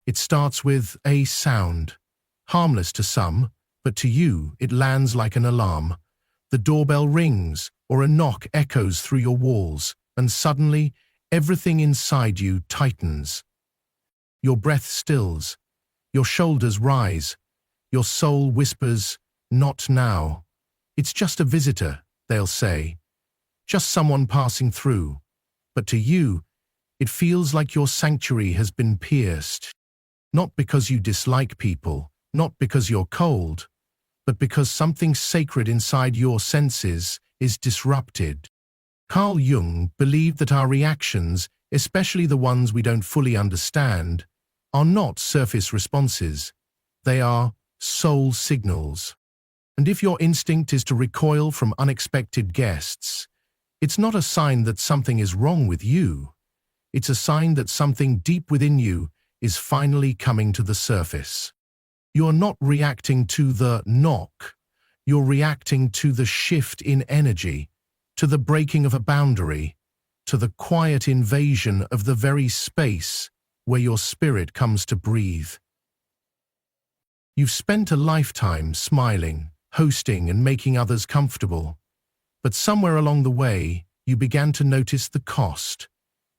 It starts with a sound, harmless to some, but to you it lands like an alarm. The doorbell rings, or a knock echoes through your walls, and suddenly everything inside you tightens. Your breath stills, your shoulders rise, your soul whispers, "Not now." It's just a visitor, they'll say, just someone passing through. But to you, it feels like your sanctuary has been pierced. Not because you dislike people, not because you're cold, but because something sacred inside your senses is disrupted. Carl Jung believed that our reactions, especially the ones we don't fully understand, are not surface responses. They are soul signals. And if your instinct is to recoil from unexpected guests, it's not a sign that something is wrong with you. It's a sign that something deep within you is finally coming to the surface. You're not reacting to the knock. You're reacting to the shift in energy, to the breaking of a boundary, to the quiet invasion of the very space where your spirit comes to breathe. You've spent a lifetime smiling, hosting, and making others comfortable. But somewhere along the way, you began to notice the cost,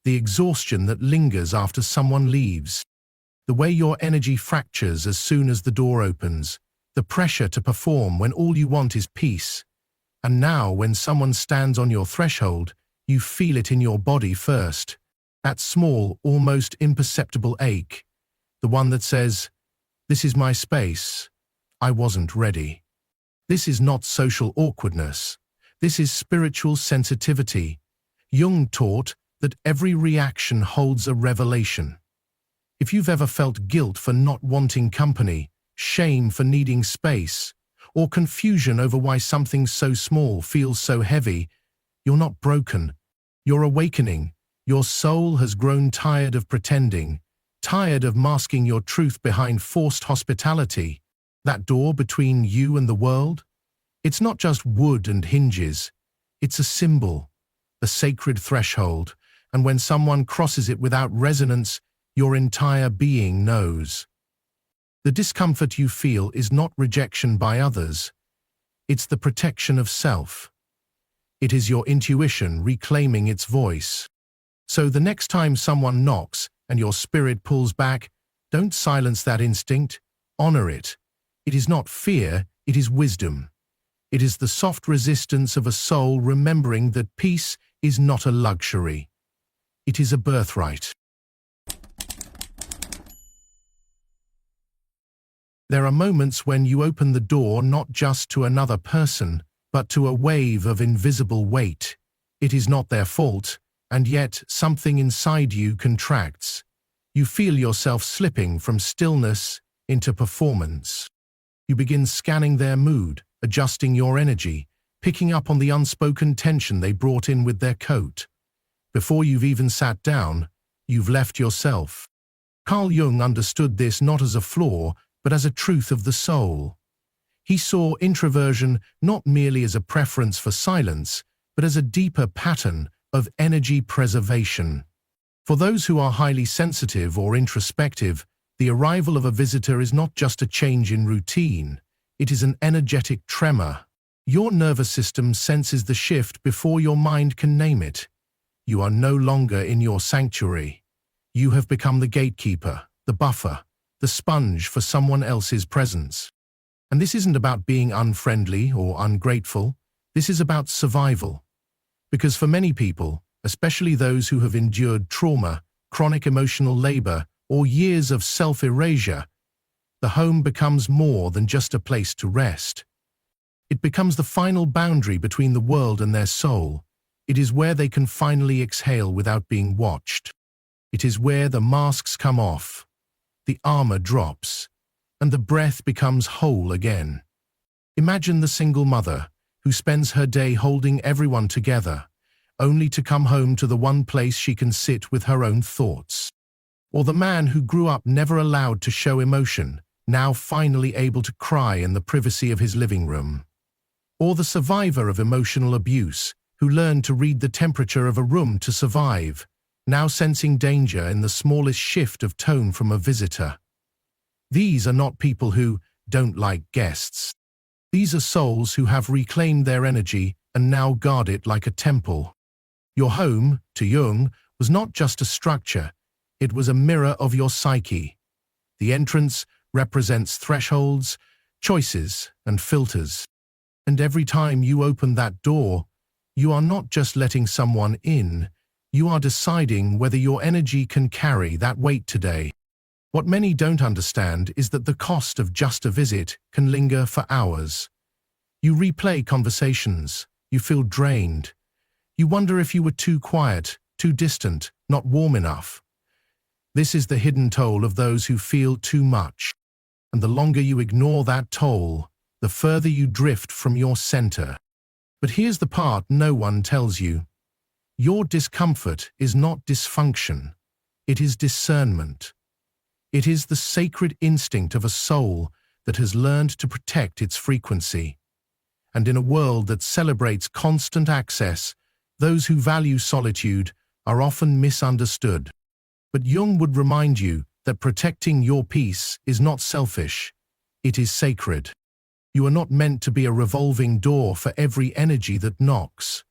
the exhaustion that lingers after someone leaves, the way your energy fractures as soon as the door opens, the pressure to perform when all you want is peace. And now, when someone stands on your threshold, you feel it in your body first, that small, almost imperceptible ache, the one that says, "This is my space. I wasn't ready." This is not social awkwardness. This is spiritual sensitivity. Jung taught that every reaction holds a revelation. If you've ever felt guilt for not wanting company, shame for needing space, or confusion over why something so small feels so heavy, you're not broken. You're awakening. Your soul has grown tired of pretending, tired of masking your truth behind forced hospitality. That door between you and the world? It's not just wood and hinges. It's a symbol, a sacred threshold, and when someone crosses it without resonance, your entire being knows. The discomfort you feel is not rejection by others. It's the protection of self. It is your intuition reclaiming its voice. So the next time someone knocks and your spirit pulls back, don't silence that instinct. Honor it. It is not fear, it is wisdom. It is the soft resistance of a soul remembering that peace is not a luxury. It is a birthright. There are moments when you open the door not just to another person, but to a wave of invisible weight. It is not their fault, and yet something inside you contracts. You feel yourself slipping from stillness into performance. You begin scanning their mood, adjusting your energy, picking up on the unspoken tension they brought in with their coat. Before you've even sat down, you've left yourself. Carl Jung understood this not as a flaw, but as a truth of the soul. He saw introversion not merely as a preference for silence, but as a deeper pattern of energy preservation. For those who are highly sensitive or introspective, the arrival of a visitor is not just a change in routine, it is an energetic tremor. Your nervous system senses the shift before your mind can name it. You are no longer in your sanctuary. You have become the gatekeeper, the buffer, the sponge for someone else's presence. And this isn't about being unfriendly or ungrateful. This is about survival. Because for many people, especially those who have endured trauma, chronic emotional labor, or years of self-erasure, the home becomes more than just a place to rest. It becomes the final boundary between the world and their soul. It is where they can finally exhale without being watched. It is where the masks come off, the armor drops, and the breath becomes whole again. Imagine the single mother who spends her day holding everyone together, only to come home to the one place she can sit with her own thoughts. Or the man who grew up never allowed to show emotion, now finally able to cry in the privacy of his living room. Or the survivor of emotional abuse, who learned to read the temperature of a room to survive, now sensing danger in the smallest shift of tone from a visitor. These are not people who don't like guests. These are souls who have reclaimed their energy and now guard it like a temple. Your home, to Jung, was not just a structure, it was a mirror of your psyche. The entrance represents thresholds, choices, and filters. And every time you open that door, you are not just letting someone in, you are deciding whether your energy can carry that weight today. What many don't understand is that the cost of just a visit can linger for hours. You replay conversations, you feel drained. You wonder if you were too quiet, too distant, not warm enough. This is the hidden toll of those who feel too much. And the longer you ignore that toll, the further you drift from your center. But here's the part no one tells you. Your discomfort is not dysfunction. It is discernment. It is the sacred instinct of a soul that has learned to protect its frequency. And in a world that celebrates constant access, those who value solitude are often misunderstood. But Jung would remind you that protecting your peace is not selfish. It is sacred. You are not meant to be a revolving door for every energy that knocks.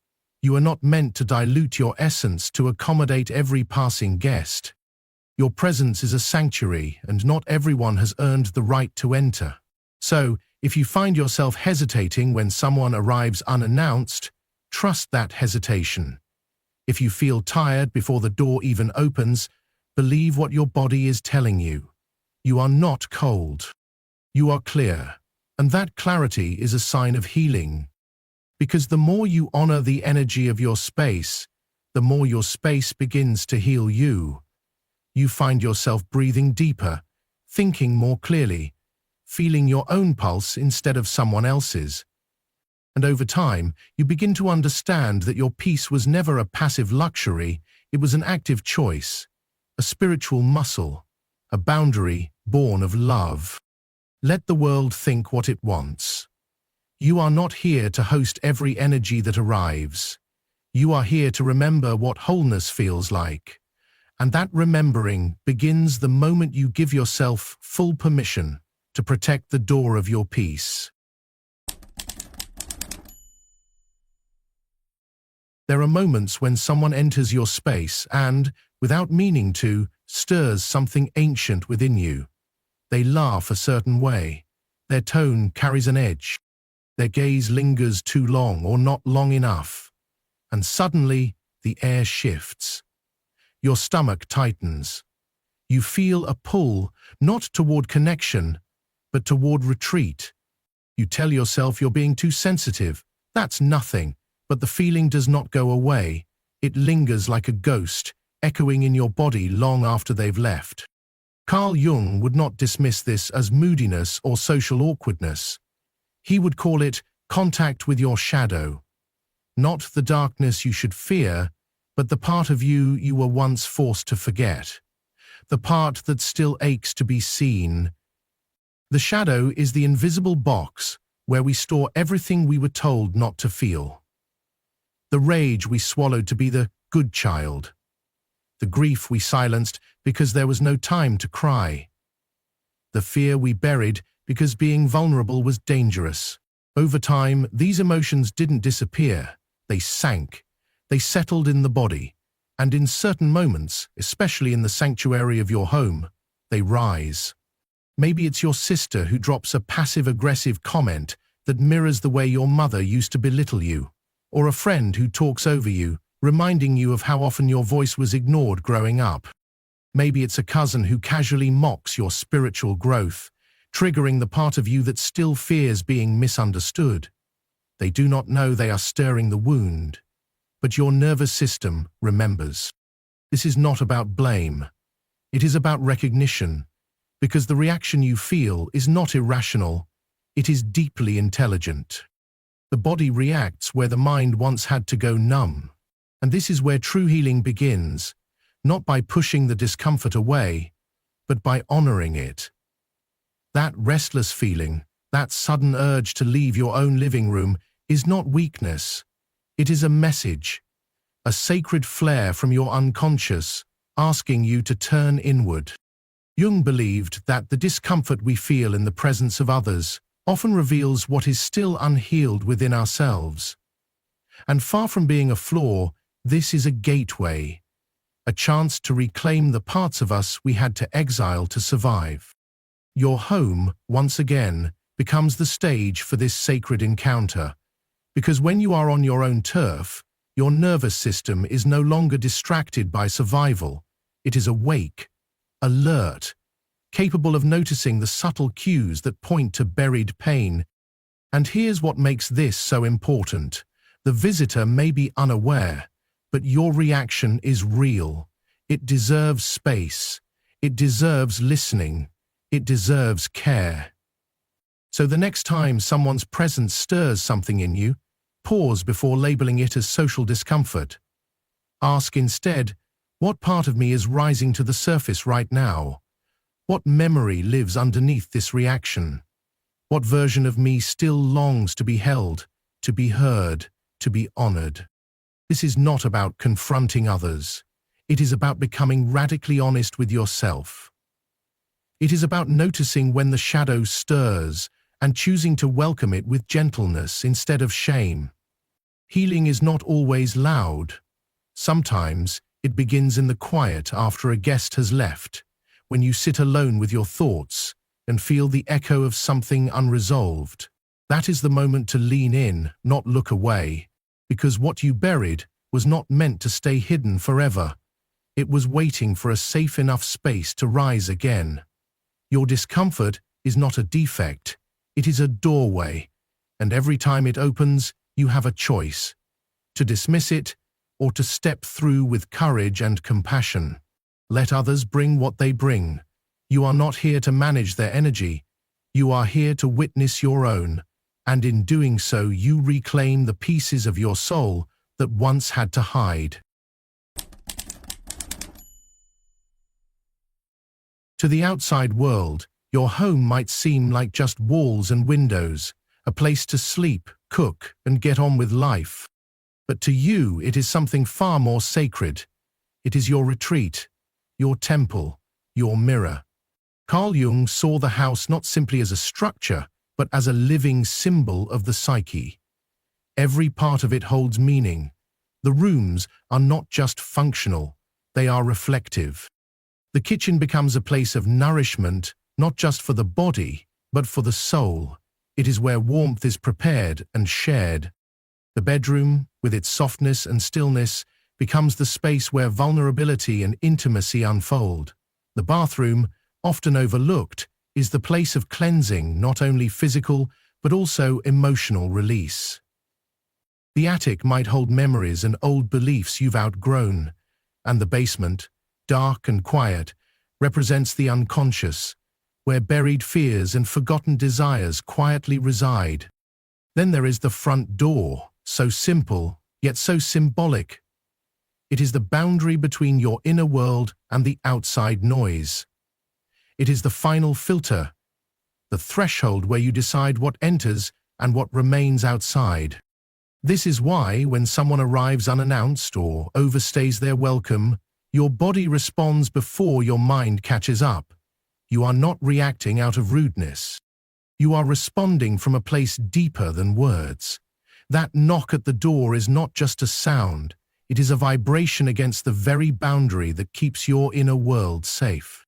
You are not meant to dilute your essence to accommodate every passing guest. Your presence is a sanctuary, and not everyone has earned the right to enter. So, if you find yourself hesitating when someone arrives unannounced, trust that hesitation. If you feel tired before the door even opens, believe what your body is telling you. You are not cold. You are clear. And that clarity is a sign of healing. Because the more you honor the energy of your space, the more your space begins to heal you. You find yourself breathing deeper, thinking more clearly, feeling your own pulse instead of someone else's. And over time, you begin to understand that your peace was never a passive luxury, it was an active choice, a spiritual muscle, a boundary born of love. Let the world think what it wants. You are not here to host every energy that arrives. You are here to remember what wholeness feels like. And that remembering begins the moment you give yourself full permission to protect the door of your peace. There are moments when someone enters your space and, without meaning to, stirs something ancient within you. They laugh a certain way. Their tone carries an edge. Their gaze lingers too long or not long enough. And suddenly, the air shifts. Your stomach tightens. You feel a pull, not toward connection, but toward retreat. You tell yourself you're being too sensitive. That's nothing, but the feeling does not go away. It lingers like a ghost, echoing in your body long after they've left. Carl Jung would not dismiss this as moodiness or social awkwardness. He would call it contact with your shadow. Not the darkness you should fear, but the part of you you were once forced to forget. The part that still aches to be seen. The shadow is the invisible box where we store everything we were told not to feel. The rage we swallowed to be the good child. The grief we silenced because there was no time to cry. The fear we buried because being vulnerable was dangerous. Over time, these emotions didn't disappear. They sank. They settled in the body. And in certain moments, especially in the sanctuary of your home, they rise. Maybe it's your sister who drops a passive-aggressive comment that mirrors the way your mother used to belittle you, or a friend who talks over you, reminding you of how often your voice was ignored growing up. Maybe it's a cousin who casually mocks your spiritual growth, triggering the part of you that still fears being misunderstood. They do not know they are stirring the wound, but your nervous system remembers. This is not about blame. It is about recognition, because the reaction you feel is not irrational, it is deeply intelligent. The body reacts where the mind once had to go numb. And this is where true healing begins, not by pushing the discomfort away, but by honoring it. That restless feeling, that sudden urge to leave your own living room, is not weakness. It is a a sacred flare from your unconscious, asking you to turn inward. Jung believed that the discomfort we feel in the presence of others often reveals what is still unhealed within ourselves. And far from being a flaw, this is a gateway, a chance to reclaim the parts of us we had to exile to survive. Your home, once again, becomes the stage for this sacred encounter, because when you are on your own turf, your nervous system is no longer distracted by survival. It is awake, alert, capable of noticing the subtle cues that point to buried pain. And here's what makes this so important. The visitor may be unaware, but your reaction is real. It deserves space. It deserves listening. It deserves care. So the next time someone's presence stirs something in you, pause before labeling it as social discomfort. Ask instead, what part of me is rising to the surface right now? What memory lives underneath this reaction? What version of me still longs to be held, to be heard, to be honored? This is not about confronting others. It is about becoming radically honest with yourself. It is about noticing when the shadow stirs and choosing to welcome it with gentleness instead of shame. Healing is not always loud. Sometimes it begins in the quiet after a guest has left, when you sit alone with your thoughts and feel the echo of something unresolved. That is the moment to lean in, not look away, because what you buried was not meant to stay hidden forever. It was waiting for a safe enough space to rise again. Your discomfort is not a defect. It is a doorway, and every time it opens, you have a choice: to dismiss it or to step through with courage and compassion. Let others bring what they bring. You are not here to manage their energy. You are here to witness your own, and in doing so you reclaim the pieces of your soul that once had to hide. To the outside world, your home might seem like just walls and windows, a place to sleep, cook, and get on with life. But to you, it is something far more sacred. It is your retreat, your temple, your mirror. Carl Jung saw the house not simply as a structure, but as a living symbol of the psyche. Every part of it holds meaning. The rooms are not just functional, they are reflective. The kitchen becomes a place of nourishment, not just for the body, but for the soul. It is where warmth is prepared and shared. The bedroom, with its softness and stillness, becomes the space where vulnerability and intimacy unfold. The bathroom, often overlooked, is the place of cleansing, not only physical, but also emotional release. The attic might hold memories and old beliefs you've outgrown, and the basement, dark and quiet, represents the unconscious, where buried fears and forgotten desires quietly reside. Then there is the front door, so simple, yet so symbolic. It is the boundary between your inner world and the outside noise. It is the final filter, the threshold where you decide what enters and what remains outside. This is why, when someone arrives unannounced or overstays their welcome, your body responds before your mind catches up. You are not reacting out of rudeness. You are responding from a place deeper than words. That knock at the door is not just a sound, it is a vibration against the very boundary that keeps your inner world safe.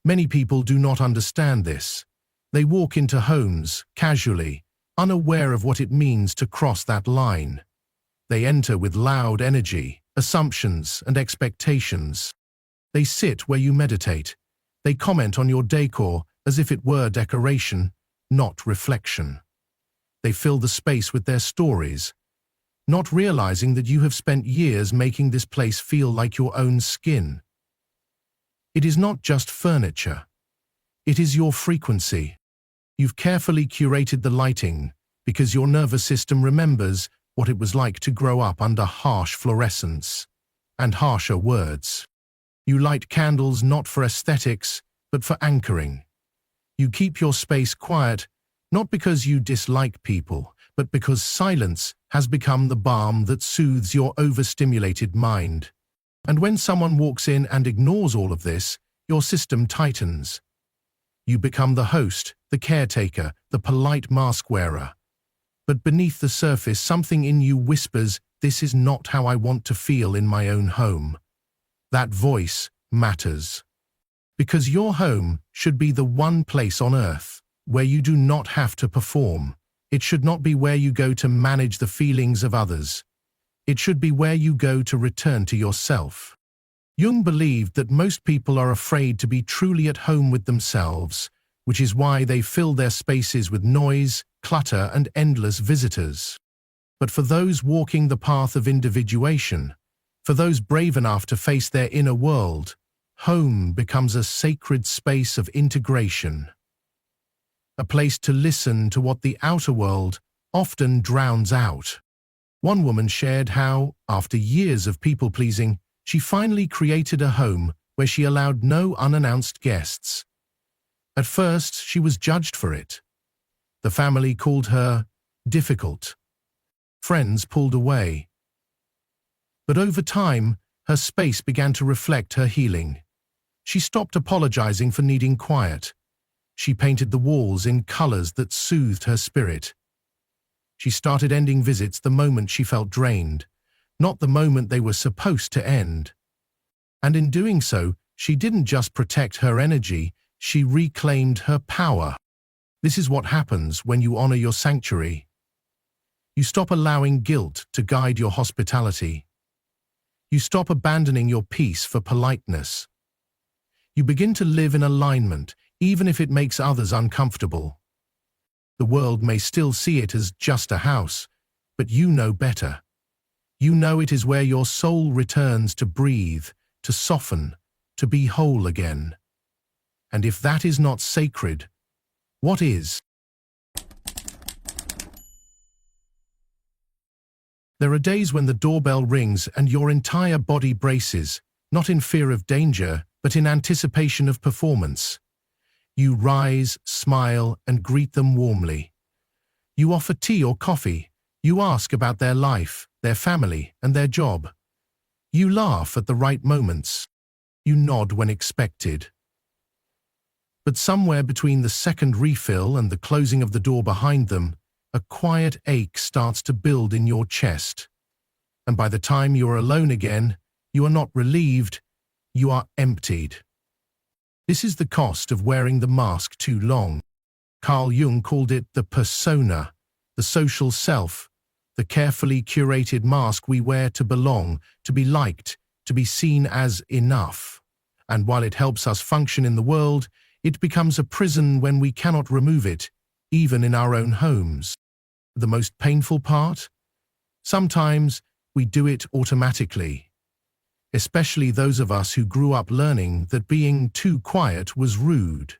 Many people do not understand this. They walk into homes, casually, unaware of what it means to cross that line. They enter with loud energy, assumptions, and expectations. They sit where you meditate. They comment on your decor as if it were decoration, not reflection. They fill the space with their stories, not realizing that you have spent years making this place feel like your own skin. It is not just furniture. It is your frequency. You've carefully curated the lighting because your nervous system remembers what it was like to grow up under harsh fluorescence and harsher words. You light candles not for aesthetics, but for anchoring. You keep your space quiet, not because you dislike people, but because silence has become the balm that soothes your overstimulated mind. And when someone walks in and ignores all of this, your system tightens. You become the host, the caretaker, the polite mask wearer. But beneath the surface, something in you whispers, "This is not how I want to feel in my own home." That voice matters. Because your home should be the one place on earth where you do not have to perform. It should not be where you go to manage the feelings of others. It should be where you go to return to yourself. Jung believed that most people are afraid to be truly at home with themselves, which is why they fill their spaces with noise, clutter, and endless visitors. But for those walking the path of individuation, for those brave enough to face their inner world, home becomes a sacred space of integration. A place to listen to what the outer world often drowns out. One woman shared how, after years of people-pleasing, she finally created a home where she allowed no unannounced guests. At first, she was judged for it. The family called her difficult. Friends pulled away. But over time, her space began to reflect her healing. She stopped apologizing for needing quiet. She painted the walls in colors that soothed her spirit. She started ending visits the moment she felt drained, not the moment they were supposed to end. And in doing so, she didn't just protect her energy, she reclaimed her power. This is what happens when you honor your sanctuary. You stop allowing guilt to guide your hospitality. You stop abandoning your peace for politeness. You begin to live in alignment, even if it makes others uncomfortable. The world may still see it as just a house, but you know better. You know it is where your soul returns to breathe, to soften, to be whole again. And if that is not sacred, what is? There are days when the doorbell rings and your entire body braces, not in fear of danger, but in anticipation of performance. You rise, smile, and greet them warmly. You offer tea or coffee. You ask about their life, their family, and their job. You laugh at the right moments. You nod when expected. But somewhere between the second refill and the closing of the door behind them, a quiet ache starts to build in your chest. And by the time you are alone again, you are not relieved, you are emptied. This is the cost of wearing the mask too long. Carl Jung called it the persona, the social self, the carefully curated mask we wear to belong, to be liked, to be seen as enough. And while it helps us function in the world, it becomes a prison when we cannot remove it, even in our own homes. The most painful part? Sometimes we do it automatically. Especially those of us who grew up learning that being too quiet was rude,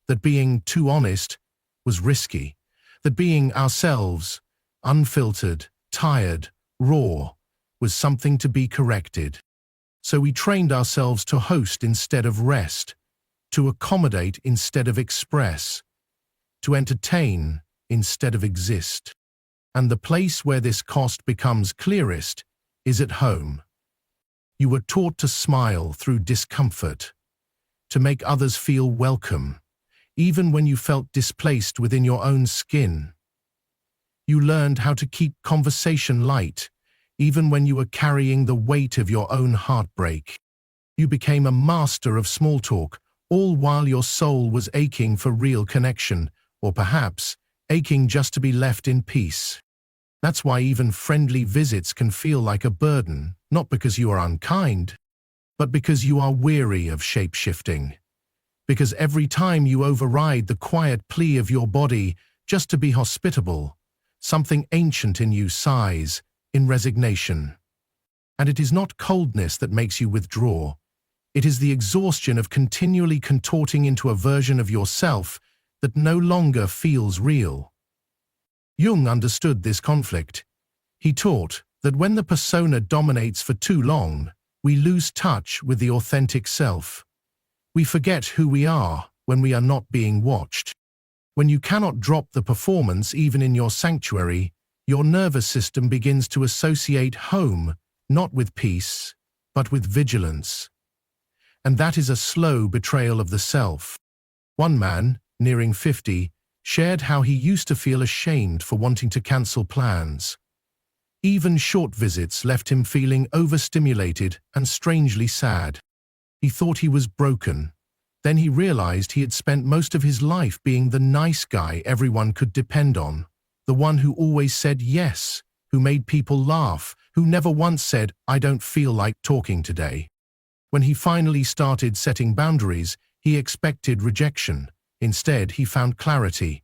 that being too honest was risky, that being ourselves, unfiltered, tired, raw, was something to be corrected. So we trained ourselves to host instead of rest, to accommodate instead of express, to entertain instead of exist. And the place where this cost becomes clearest is at home. You were taught to smile through discomfort, to make others feel welcome, even when you felt displaced within your own skin. You learned how to keep conversation light, even when you were carrying the weight of your own heartbreak. You became a master of small talk, all while your soul was aching for real connection, or perhaps aching just to be left in peace. That's why even friendly visits can feel like a burden, not because you are unkind, but because you are weary of shape-shifting. Because every time you override the quiet plea of your body just to be hospitable, something ancient in you sighs in resignation. And it is not coldness that makes you withdraw. It is the exhaustion of continually contorting into a version of yourself that no longer feels real. Jung understood this conflict. He taught that when the persona dominates for too long, we lose touch with the authentic self. We forget who we are when we are not being watched. When you cannot drop the performance even in your sanctuary, your nervous system begins to associate home not with peace, but with vigilance. And that is a slow betrayal of the self. One man, nearing 50, shared how he used to feel ashamed for wanting to cancel plans. Even short visits left him feeling overstimulated and strangely sad. He thought he was broken. Then he realized he had spent most of his life being the nice guy everyone could depend on, the one who always said yes, who made people laugh, who never once said, "I don't feel like talking today." When he finally started setting boundaries, he expected rejection. Instead, he found clarity.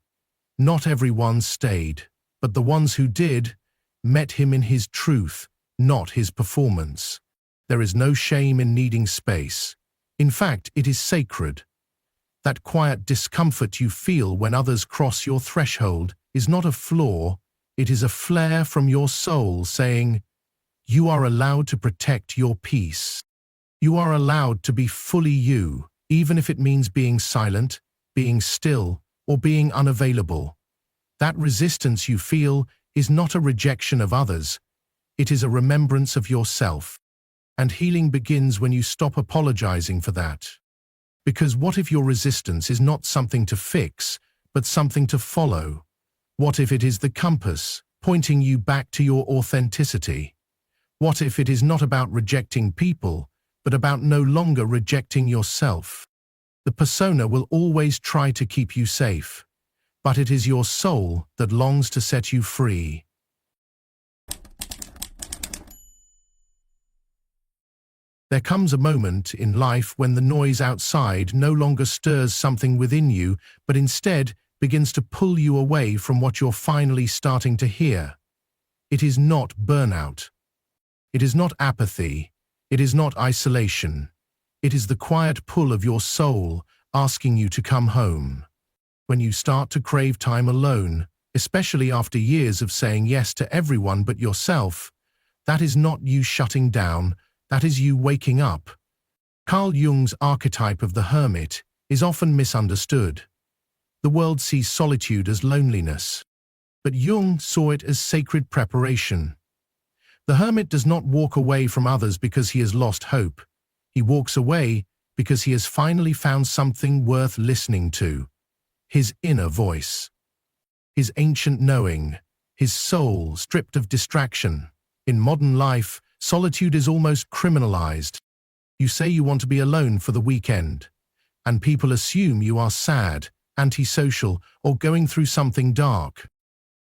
Not everyone stayed, but the ones who did met him in his truth, not his performance. There is no shame in needing space. In fact, it is sacred. That quiet discomfort you feel when others cross your threshold is not a flaw, it is a flare from your soul saying, you are allowed to protect your peace. You are allowed to be fully you, even if it means being silent, being still, or being unavailable. That resistance you feel is not a rejection of others, it is a remembrance of yourself. And healing begins when you stop apologizing for that. Because what if your resistance is not something to fix, but something to follow? What if it is the compass, pointing you back to your authenticity? What if it is not about rejecting people, but about no longer rejecting yourself? The persona will always try to keep you safe, but it is your soul that longs to set you free. There comes a moment in life when the noise outside no longer stirs something within you, but instead begins to pull you away from what you're finally starting to hear. It is not burnout. It is not apathy. It is not isolation. It is the quiet pull of your soul asking you to come home. When you start to crave time alone, especially after years of saying yes to everyone but yourself, that is not you shutting down, that is you waking up. Carl Jung's archetype of the hermit is often misunderstood. The world sees solitude as loneliness, but Jung saw it as sacred preparation. The hermit does not walk away from others because he has lost hope. He walks away because he has finally found something worth listening to. His inner voice. His ancient knowing. His soul stripped of distraction. In modern life, solitude is almost criminalized. You say you want to be alone for the weekend, and people assume you are sad, antisocial, or going through something dark.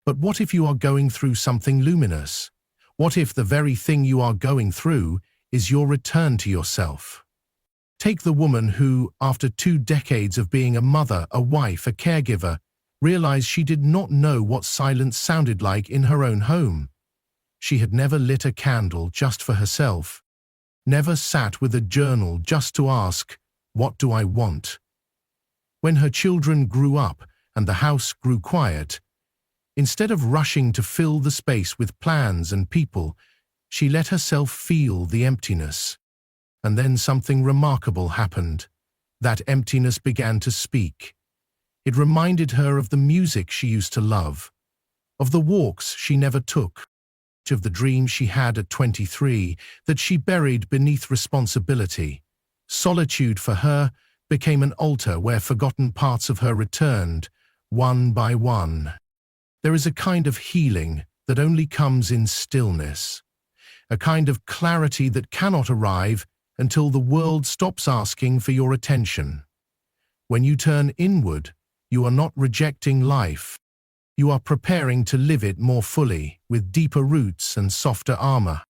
But what if you are going through something luminous? What if the very thing you are going through is your return to yourself? Take the woman who, after 2 decades of being a mother, a wife, a caregiver, realized she did not know what silence sounded like in her own home. She had never lit a candle just for herself, never sat with a journal just to ask, "What do I want?" When her children grew up and the house grew quiet, instead of rushing to fill the space with plans and people, she let herself feel the emptiness. And then something remarkable happened. That emptiness began to speak. It reminded her of the music she used to love, of the walks she never took, of the dreams she had at 23 that she buried beneath responsibility. Solitude for her became an altar where forgotten parts of her returned, one by one. There is a kind of healing that only comes in stillness, a kind of clarity that cannot arrive until the world stops asking for your attention. When you turn inward, you are not rejecting life. You are preparing to live it more fully, with deeper roots and softer armor.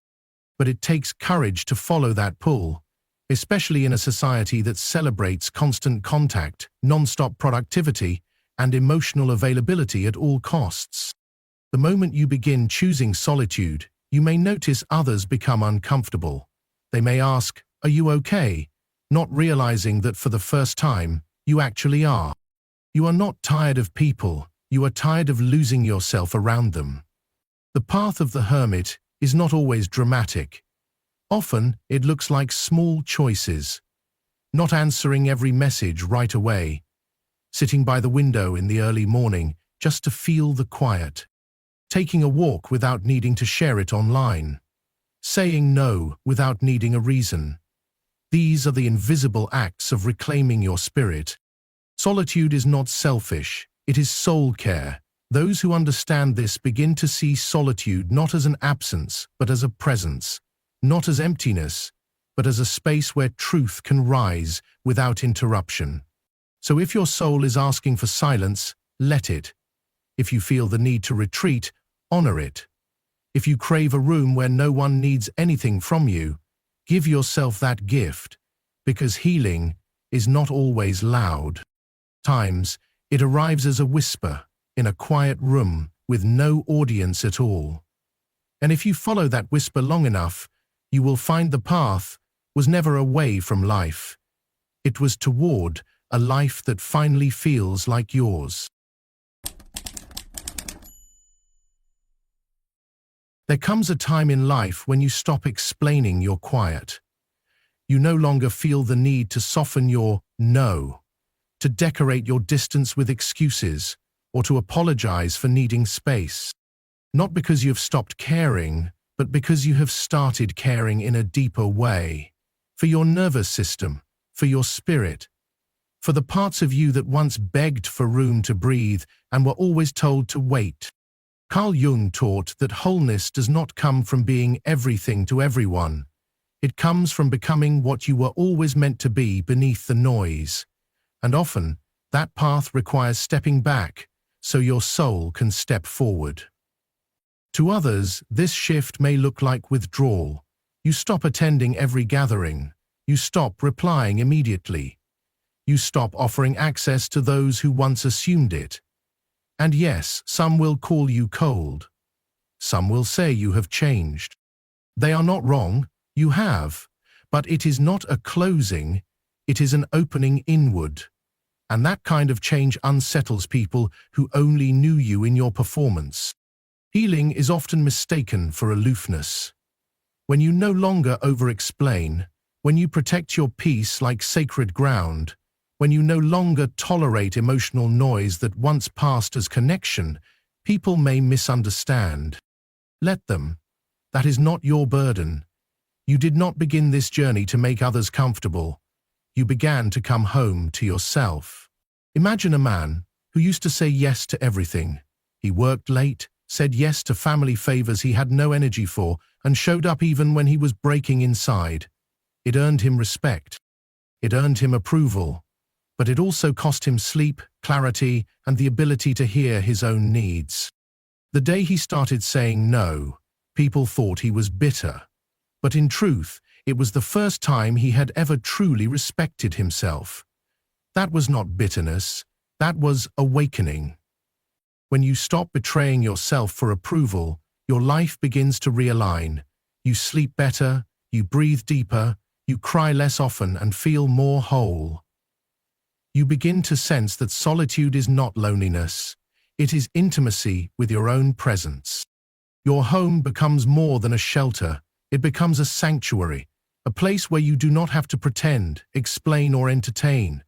But it takes courage to follow that pull, especially in a society that celebrates constant contact, non-stop productivity, and emotional availability at all costs. The moment you begin choosing solitude, you may notice others become uncomfortable. They may ask, "Are you okay?" Not realizing that for the first time, you actually are. You are not tired of people. You are tired of losing yourself around them. The path of the hermit is not always dramatic. Often, it looks like small choices. Not answering every message right away. sitting by the window in the early morning just to feel the quiet, taking a walk without needing to share it online, saying no without needing a reason. These are the invisible acts of reclaiming your spirit. Solitude is not selfish, it is soul care. Those who understand this begin to see solitude not as an absence, but as a presence, not as emptiness, but as a space where truth can rise without interruption. So if your soul is asking for silence, let it. If you feel the need to retreat, honor it. If you crave a room where no one needs anything from you, give yourself that gift, because healing is not always loud. Times, it arrives as a whisper in a quiet room with no audience at all. And if you follow that whisper long enough, you will find the path was never away from life. It was toward a life that finally feels like yours. There comes a time in life when you stop explaining your quiet. You no longer feel the need to soften your no, to decorate your distance with excuses, or to apologize for needing space. Not because you have stopped caring, but because you have started caring in a deeper way. For your nervous system, for your spirit, for the parts of you that once begged for room to breathe and were always told to wait. Carl Jung taught that wholeness does not come from being everything to everyone. It comes from becoming what you were always meant to be beneath the noise. And often, that path requires stepping back so your soul can step forward. To others, this shift may look like withdrawal. You stop attending every gathering. You stop replying immediately. You stop offering access to those who once assumed it. And yes, some will call you cold. Some will say you have changed. They are not wrong, you have, but it is not a closing, it is an opening inward. And that kind of change unsettles people who only knew you in your performance. Healing is often mistaken for aloofness. When you no longer over-explain, when you protect your peace like sacred ground, when you no longer tolerate emotional noise that once passed as connection, people may misunderstand. Let them. That is not your burden. You did not begin this journey to make others comfortable. You began to come home to yourself. Imagine a man who used to say yes to everything. He worked late, said yes to family favors he had no energy for, and showed up even when he was breaking inside. It earned him respect. It earned him approval. But it also cost him sleep, clarity, and the ability to hear his own needs. The day he started saying no, people thought he was bitter. But in truth, it was the first time he had ever truly respected himself. That was not bitterness, that was awakening. When you stop betraying yourself for approval, your life begins to realign. You sleep better, you breathe deeper, you cry less often and feel more whole. You begin to sense that solitude is not loneliness. It is intimacy with your own presence. Your home becomes more than a shelter. It becomes a sanctuary, a place where you do not have to pretend, explain, or entertain.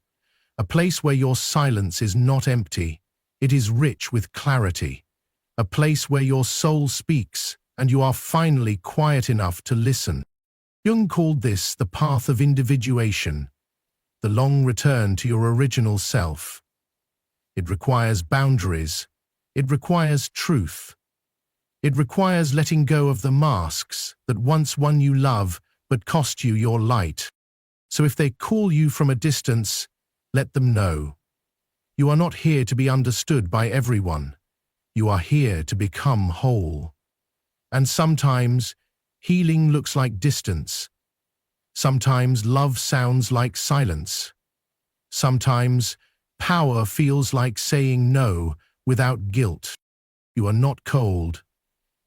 A place where your silence is not empty. It is rich with clarity. A place where your soul speaks and you are finally quiet enough to listen. Jung called this the path of individuation. The long return to your original self. It requires boundaries. It requires truth. It requires letting go of the masks that once won you love but cost you your light. So if they call you from a distance, let them know. You are not here to be understood by everyone. You are here to become whole. And sometimes, healing looks like distance. Sometimes love sounds like silence. Sometimes power feels like saying no without guilt. You are not cold.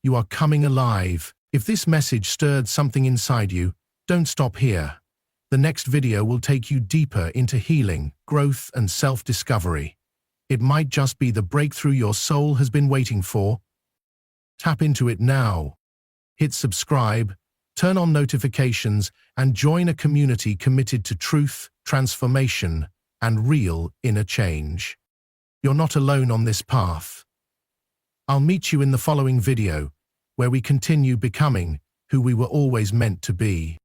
You are coming alive. If this message stirred something inside you, don't stop here. The next video will take you deeper into healing, growth, and self-discovery. It might just be the breakthrough your soul has been waiting for. Tap into it now. Hit subscribe, turn on notifications, and join a community committed to truth, transformation, and real inner change. You're not alone on this path. I'll meet you in the following video, where we continue becoming who we were always meant to be.